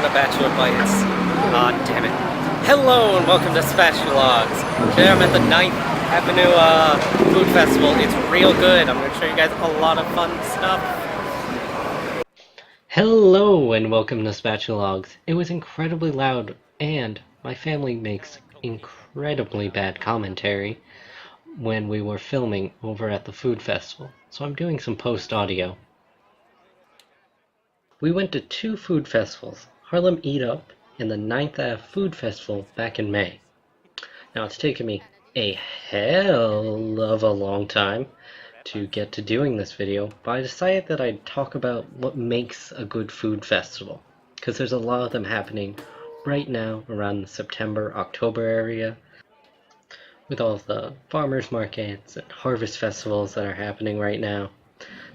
the Bachelor bites. Ah, damn it. Hello and welcome to Spatulogs. Today I'm at the 9th Avenue Food Festival. It's real good. I'm going to show you guys a lot of fun stuff. Hello and welcome to Spatulogs. It was incredibly loud and my family makes incredibly bad commentary when we were filming over at the food festival. So I'm doing some post audio. We went to two food festivals, Harlem Eat Up and the 9th Ave Food Festival back in May. Now it's taken me a hell of a long time to get to doing this video, but I decided that I'd talk about what makes a good food festival, because there's a lot of them happening right now around the September-October area, with all of the farmers markets and harvest festivals that are happening right now.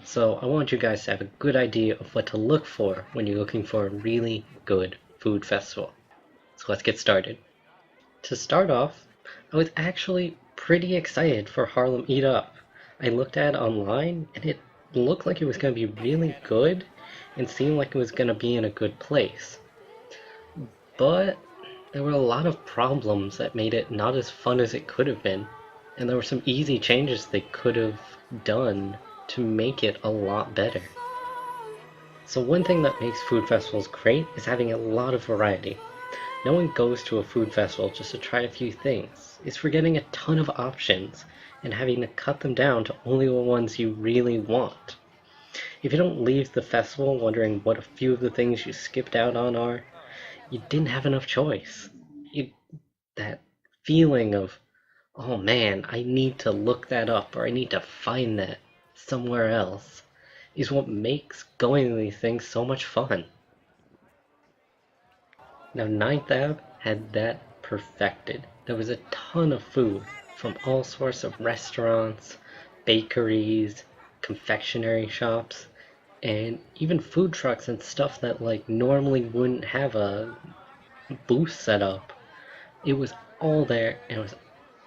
So I want you guys to have a good idea of what to look for when you're looking for a really good food festival. So let's get started. To start off, I was actually pretty excited for Harlem Eat Up. I looked at it online and it looked like it was going to be really good and seemed like it was going to be in a good place. But there were a lot of problems that made it not as fun as it could have been, and there were some easy changes they could have done to make it a lot better. So one thing that makes food festivals great is having a lot of variety. No one goes to a food festival just to try a few things. It's for getting a ton of options and having to cut them down to only the ones you really want. If you don't leave the festival wondering what a few of the things you skipped out on are, you didn't have enough choice. That feeling of, oh man, I need to look that up or I need to find that somewhere else, is what makes going to these things so much fun. Now 9th Ave had that perfected. There was a ton of food from all sorts of restaurants, bakeries, confectionery shops, and even food trucks and stuff that like normally wouldn't have a booth set up. It was all there, and it was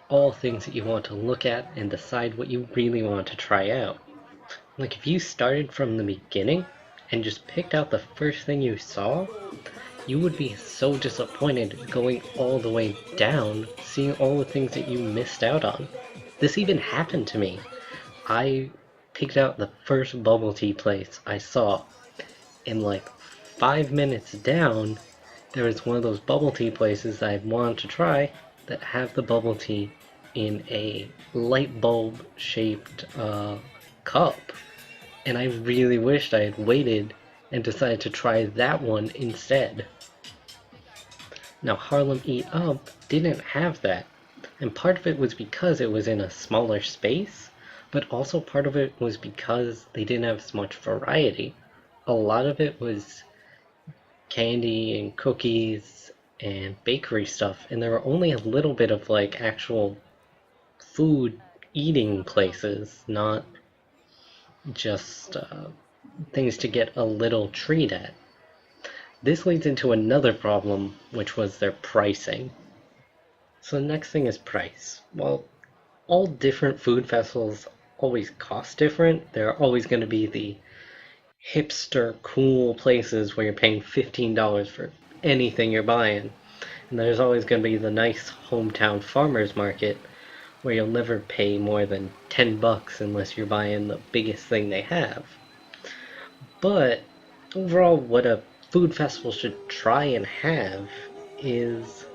all things that you want to look at and decide what you really want to try out. Like if you started from the beginning and just picked out the first thing you saw, you would be so disappointed going all the way down, seeing all the things that you missed out on. This even happened to me. I picked out the first bubble tea place I saw, and like 5 minutes down, there was one of those bubble tea places I wanted to try that have the bubble tea in a light bulb shaped cup, and I really wished I had waited and decided to try that one instead. Now Harlem Eat Up didn't have that, and part of it was because it was in a smaller space, but also part of it was because they didn't have as much variety. A lot of it was candy and cookies and bakery stuff, and there were only a little bit of like actual food eating places, not just things to get a little treat at. This leads into another problem, which was their pricing. So the next thing is price. Well, all different food festivals always cost different. There are always going to be the hipster cool places where you're paying $15 for anything you're buying. And there's always going to be the nice hometown farmers market where you'll never pay more than $10 unless you're buying the biggest thing they have. But overall, what a food festival should try and have is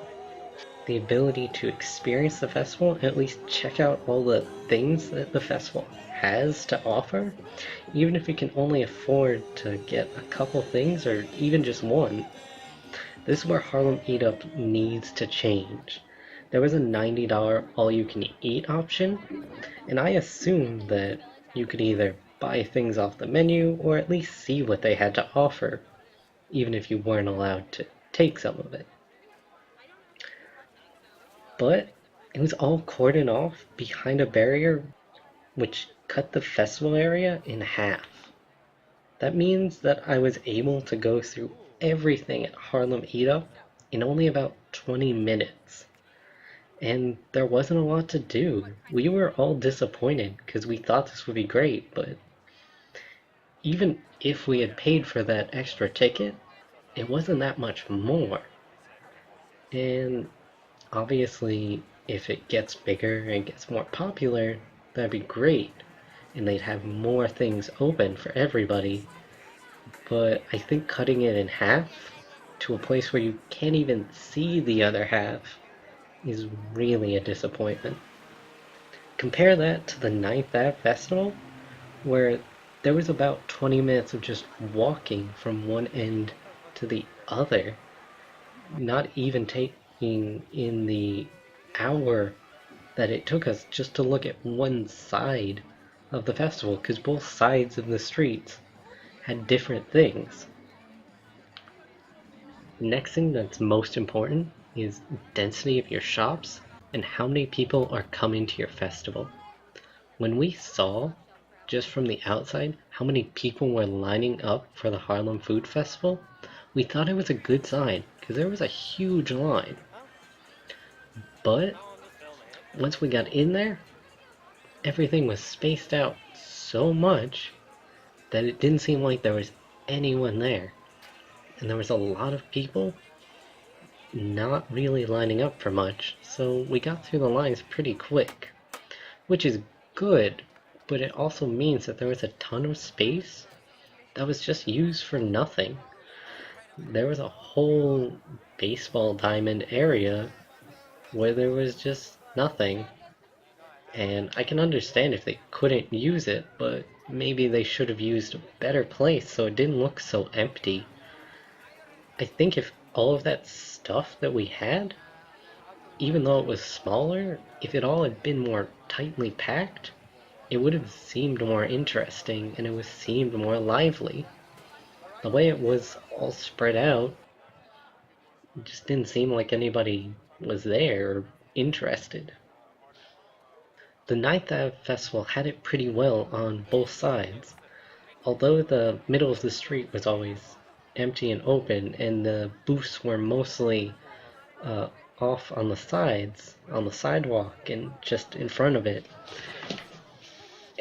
the ability to experience the festival and at least check out all the things that the festival has to offer, even if you can only afford to get a couple things or even just one. This is where Harlem Eat Up needs to change. There was a $90 all-you-can-eat option, and I assumed that you could either buy things off the menu or at least see what they had to offer, even if you weren't allowed to take some of it. But it was all cordoned off behind a barrier which cut the festival area in half. That means that I was able to go through everything at Harlem Eat Up in only about 20 minutes. And there wasn't a lot to do. We were all disappointed because we thought this would be great, but even if we had paid for that extra ticket, it wasn't that much more. And obviously, if it gets bigger and gets more popular, that'd be great. And they'd have more things open for everybody. But I think cutting it in half to a place where you can't even see the other half is really a disappointment. Compare that to the Ninth Ave Festival, where there was about 20 minutes of just walking from one end to the other, not even taking in the hour that it took us just to look at one side of the festival, because both sides of the streets had different things. The next thing that's most important is density of your shops and how many people are coming to your festival. When we saw, just from the outside, how many people were lining up for the Harlem Food Festival, we thought it was a good sign because there was a huge line. But once we got in there, everything was spaced out so much that it didn't seem like there was anyone there. And there was a lot of people not really lining up for much, so we got through the lines pretty quick, which is good, but it also means that there was a ton of space that was just used for nothing. There was a whole baseball diamond area where there was just nothing, and I can understand if they couldn't use it, but maybe they should have used a better place so it didn't look so empty. I think if all of that stuff that we had, even though it was smaller, if it all had been more tightly packed, it would have seemed more interesting and it would seemed more lively. The way it was all spread out, it just didn't seem like anybody was there or interested. The Ninth Ave Festival had it pretty well on both sides, although the middle of the street was always empty and open, and the booths were mostly uh, off on the sides, on the sidewalk, and just in front of it.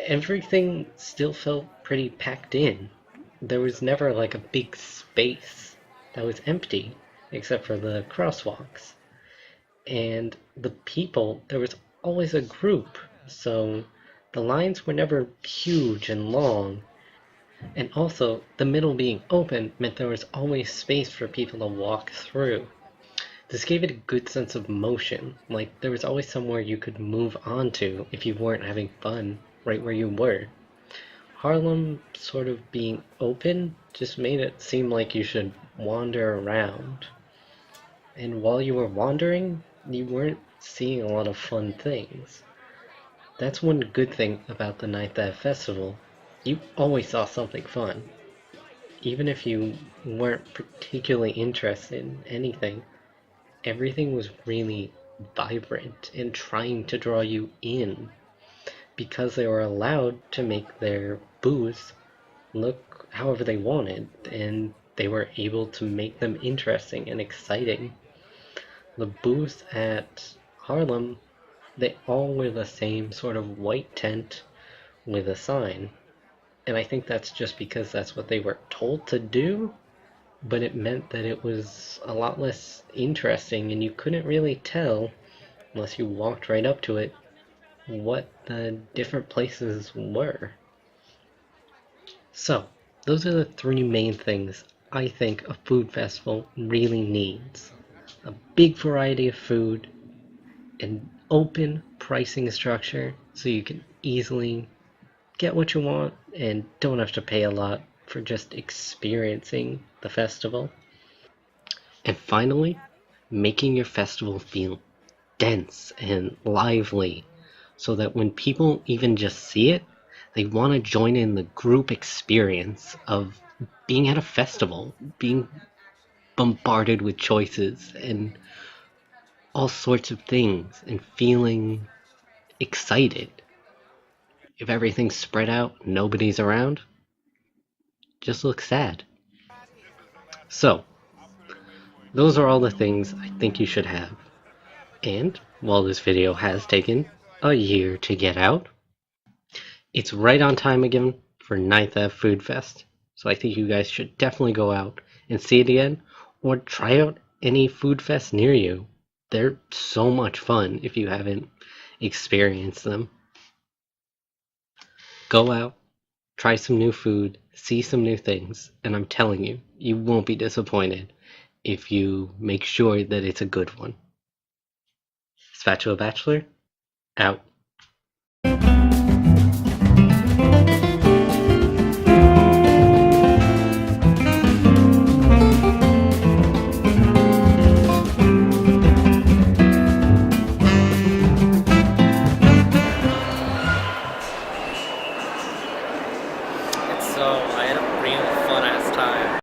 Everything still felt pretty packed in. There was never like a big space that was empty, except for the crosswalks. And the people, there was always a group, so the lines were never huge and long. And also, the middle being open meant there was always space for people to walk through. This gave it a good sense of motion, like there was always somewhere you could move on to if you weren't having fun right where you were. Harlem sort of being open just made it seem like you should wander around. And while you were wandering, you weren't seeing a lot of fun things. That's one good thing about the Ninth Ave Festival. You always saw something fun. Even if you weren't particularly interested in anything, everything was really vibrant and trying to draw you in because they were allowed to make their booths look however they wanted, and they were able to make them interesting and exciting. The booths at Harlem, they all were the same sort of white tent with a sign. And I think that's just because that's what they were told to do, but it meant that it was a lot less interesting and you couldn't really tell, unless you walked right up to it, what the different places were. So, those are the three main things I think a food festival really needs: a big variety of food, an open pricing structure so you can easily get what you want and don't have to pay a lot for just experiencing the festival. And finally, making your festival feel dense and lively so that when people even just see it, they want to join in the group experience of being at a festival, being bombarded with choices and all sorts of things, and feeling excited. If everything's spread out, nobody's around, just looks sad. So, those are all the things I think you should have. And while this video has taken a year to get out, it's right on time again for Ninth Ave Food Fest. So I think you guys should definitely go out and see it again, or try out any food fest near you. They're so much fun if you haven't experienced them. Go out, try some new food, see some new things, and I'm telling you, you won't be disappointed if you make sure that it's a good one. Spatula Bachelor, out.